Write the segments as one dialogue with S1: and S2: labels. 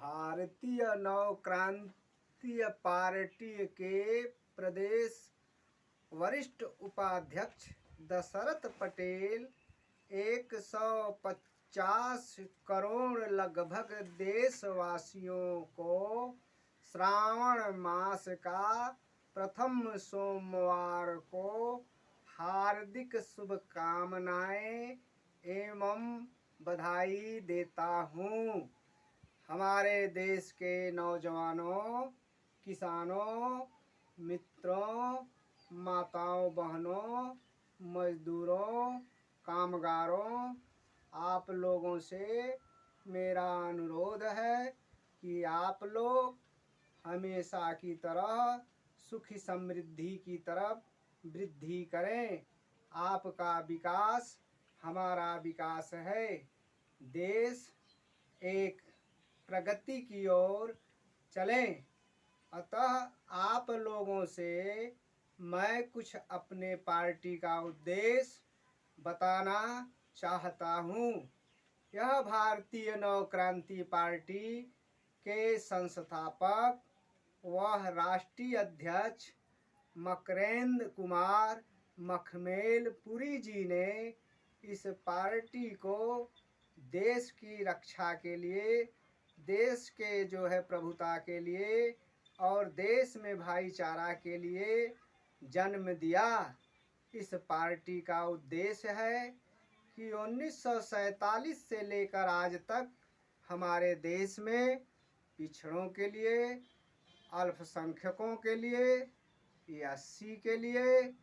S1: भारतीय नवक्रांतीय पार्टी के प्रदेश वरिष्ठ उपाध्यक्ष दशरथ पटेल 150 करोड़ लगभग देशवासियों को श्रावण मास का प्रथम सोमवार को हार्दिक शुभकामनाएं एवं बधाई देता हूँ। हमारे देश के नौजवानों, किसानों, मित्रों, माताओं, बहनों, मजदूरों, कामगारों, आप लोगों से मेरा अनुरोध है कि आप लोग हमेशा की तरह सुखी समृद्धि की तरफ वृद्धि करें। आपका विकास हमारा विकास है। देश एक प्रगति की ओर चलें। अतः आप लोगों से मैं कुछ अपने पार्टी का उद्देश्य बताना चाहता हूँ। यह भारतीय नवक्रांति पार्टी के संस्थापक व राष्ट्रीय अध्यक्ष मकरेंद्र कुमार मखमेलपुरी जी ने इस पार्टी को देश की रक्षा के लिए, देश के जो है प्रभुता के लिए और देश में भाईचारा के लिए जन्म दिया। इस पार्टी का उद्देश्य है कि 1947 से लेकर आज तक हमारे देश में पिछड़ों के लिए, अल्पसंख्यकों के लिए, एससी के लिए,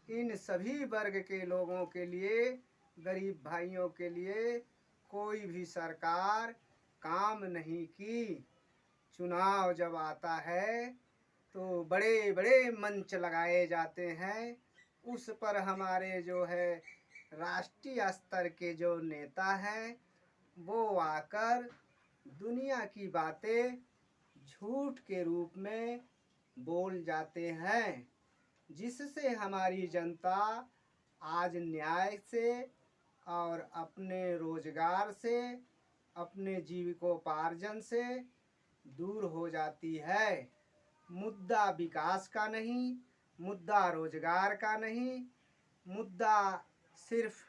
S1: इन सभी वर्ग के लोगों के लिए, गरीब भाइयों के लिए कोई भी सरकार काम नहीं की। चुनाव जब आता है तो बड़े बड़े मंच लगाए जाते हैं। उस पर हमारे जो है राष्ट्रीय स्तर के जो नेता हैं वो आकर दुनिया की बातें झूठ के रूप में बोल जाते हैं, जिससे हमारी जनता आज न्याय से और अपने रोजगार से, अपने जीविकोपार्जन से दूर हो जाती है। मुद्दा विकास का नहीं, मुद्दा रोजगार का नहीं, मुद्दा सिर्फ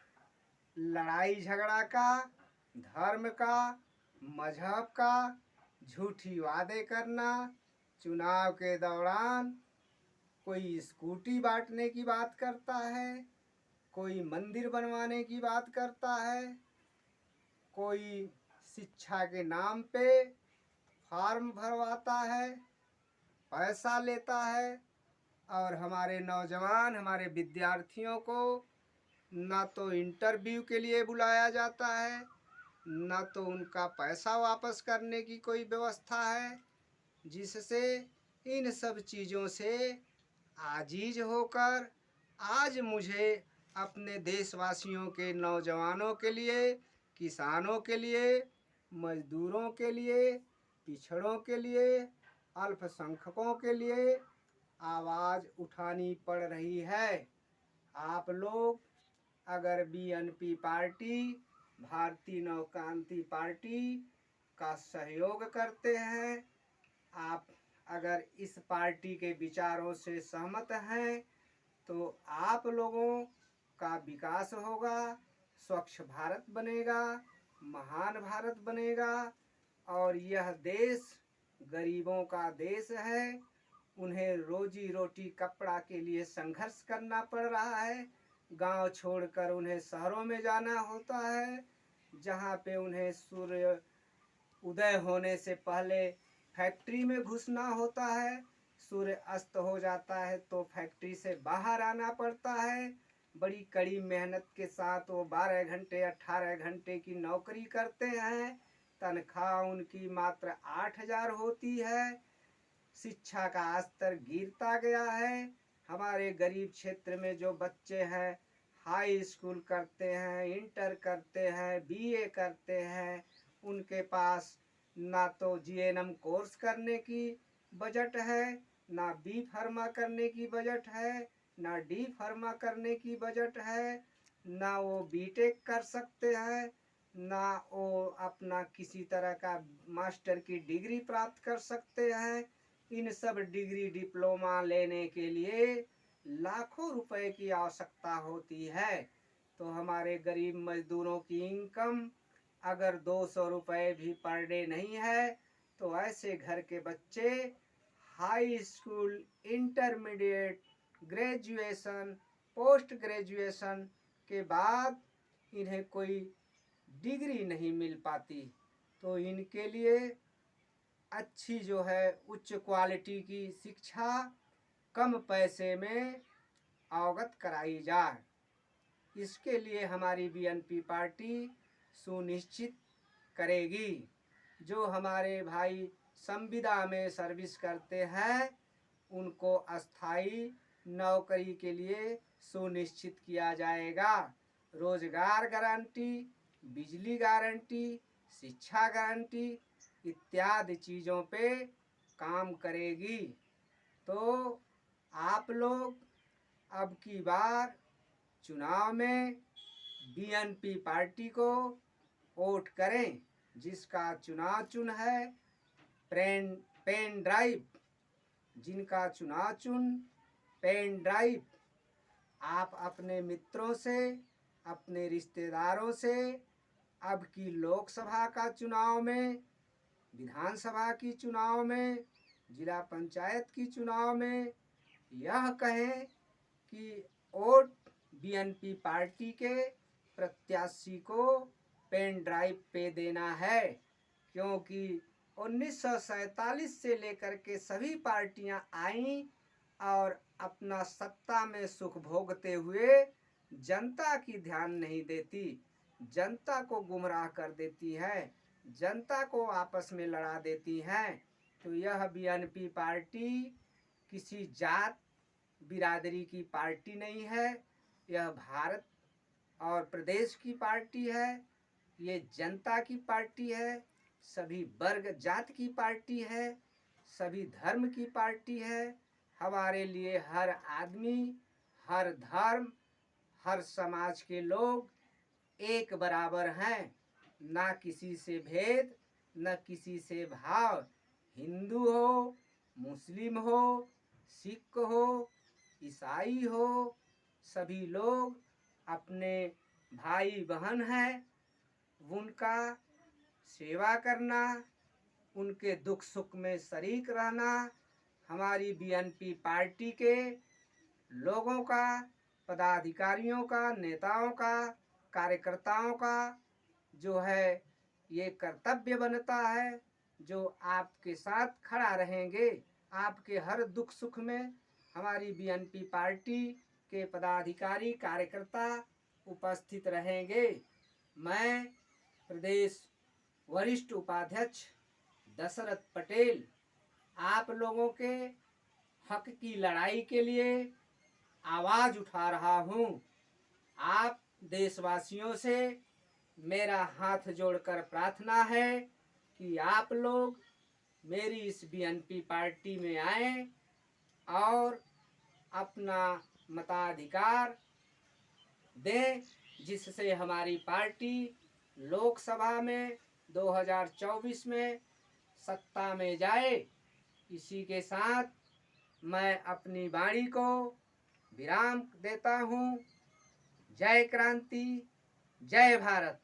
S1: लड़ाई झगड़ा का, धर्म का, मजहब का, झूठी वादे करना, चुनाव के दौरान कोई स्कूटी बांटने की बात करता है, कोई मंदिर बनवाने की बात करता है, कोई शिक्षा के नाम पे फार्म भरवाता है, पैसा लेता है और हमारे नौजवान, हमारे विद्यार्थियों को ना तो इंटरव्यू के लिए बुलाया जाता है, ना तो उनका पैसा वापस करने की कोई व्यवस्था है, जिससे इन सब चीज़ों से आजीज होकर आज मुझे अपने देशवासियों के नौजवानों के लिए, किसानों के लिए, मजदूरों के लिए, पिछड़ों के लिए, अल्पसंख्यकों के लिए आवाज़ उठानी पड़ रही है। आप लोग अगर बीएनपी पार्टी, भारतीय नवक्रांति पार्टी का सहयोग करते हैं, आप अगर इस पार्टी के विचारों से सहमत हैं तो आप लोगों का विकास होगा, स्वच्छ भारत बनेगा, महान भारत बनेगा और यह देश गरीबों का देश है। उन्हें रोजी रोटी कपड़ा के लिए संघर्ष करना पड़ रहा है। गांव छोड़कर उन्हें शहरों में जाना होता है, जहां पे उन्हें सूर्य उदय होने से पहले फैक्ट्री में घुसना होता है, सूर्य अस्त हो जाता है तो फैक्ट्री से बाहर आना पड़ता है। बड़ी कड़ी मेहनत के साथ वो 12 घंटे 18 घंटे की नौकरी करते हैं। तनख्वाह उनकी मात्र 8,000 होती है। शिक्षा का स्तर गिरता गया है। हमारे गरीब क्षेत्र में जो बच्चे हैं हाई स्कूल करते हैं, इंटर करते हैं, बीए करते हैं, उनके पास ना तो जीएनएम कोर्स करने की बजट है, ना बी फार्मा करने की बजट है, ना डी फार्मा करने की बजट है, ना वो बीटेक कर सकते हैं, ना वो अपना किसी तरह का मास्टर की डिग्री प्राप्त कर सकते हैं। इन सब डिग्री डिप्लोमा लेने के लिए लाखों रुपए की आवश्यकता होती है। तो हमारे गरीब मजदूरों की इनकम अगर 200 रुपये भी पर डे नहीं है, तो ऐसे घर के बच्चे high school, intermediate, graduation, post graduation के बाद इन्हें कोई डिग्री नहीं मिल पाती। तो इनके लिए अच्छी जो है उच्च क्वालिटी की शिक्षा कम पैसे में अवगत कराई जाए। इसके लिए हमारी बीएनपी पार्टी सुनिश्चित करेगी। जो हमारे भाई संविदा में सर्विस करते हैं उनको अस्थाई नौकरी के लिए सुनिश्चित किया जाएगा। रोजगार गारंटी, बिजली गारंटी, शिक्षा गारंटी इत्यादि चीज़ों पे काम करेगी। तो आप लोग अब की बार चुनाव में बीएनपी पार्टी को वोट करें। जिसका चुनाव चुन है पेन ड्राइव, जिनका चुनाव चुन पेन ड्राइव, आप अपने मित्रों से, अपने रिश्तेदारों से अब की लोकसभा का चुनाव में, विधानसभा की चुनाव में, जिला पंचायत की चुनाव में यह कहें कि वोट बीएनपी पार्टी के प्रत्याशी को पेन ड्राइव पे देना है। क्योंकि 1947 से लेकर के सभी पार्टियां आईं और अपना सत्ता में सुख भोगते हुए जनता की ध्यान नहीं देती, जनता को गुमराह कर देती है, जनता को आपस में लड़ा देती हैं। तो यह बीएनपी पार्टी किसी जात बिरादरी की पार्टी नहीं है, यह भारत और प्रदेश की पार्टी है, ये जनता की पार्टी है, सभी वर्ग जात की पार्टी है, सभी धर्म की पार्टी है। हमारे लिए हर आदमी, हर धर्म, हर समाज के लोग एक बराबर हैं, ना किसी से भेद, न किसी से भाव। हिंदू हो, मुस्लिम हो, सिख हो, ईसाई हो, सभी लोग अपने भाई बहन हैं। उनका सेवा करना, उनके दुख सुख में शरीक रहना हमारी बीएनपी पार्टी के लोगों का, पदाधिकारियों का, नेताओं का, कार्यकर्ताओं का जो है ये कर्तव्य बनता है। जो आपके साथ खड़ा रहेंगे, आपके हर दुख सुख में हमारी बीएनपी पार्टी के पदाधिकारी कार्यकर्ता उपस्थित रहेंगे। मैं प्रदेश वरिष्ठ उपाध्यक्ष दशरथ पटेल आप लोगों के हक की लड़ाई के लिए आवाज़ उठा रहा हूँ। आप देशवासियों से मेरा हाथ जोड़कर प्रार्थना है कि आप लोग मेरी इस बीएनपी पार्टी में आएं और अपना मताधिकार दें, जिससे हमारी पार्टी लोकसभा में 2024 में सत्ता में जाए। इसी के साथ मैं अपनी वाणी को विराम देता हूँ। जय क्रांति, जय भारत।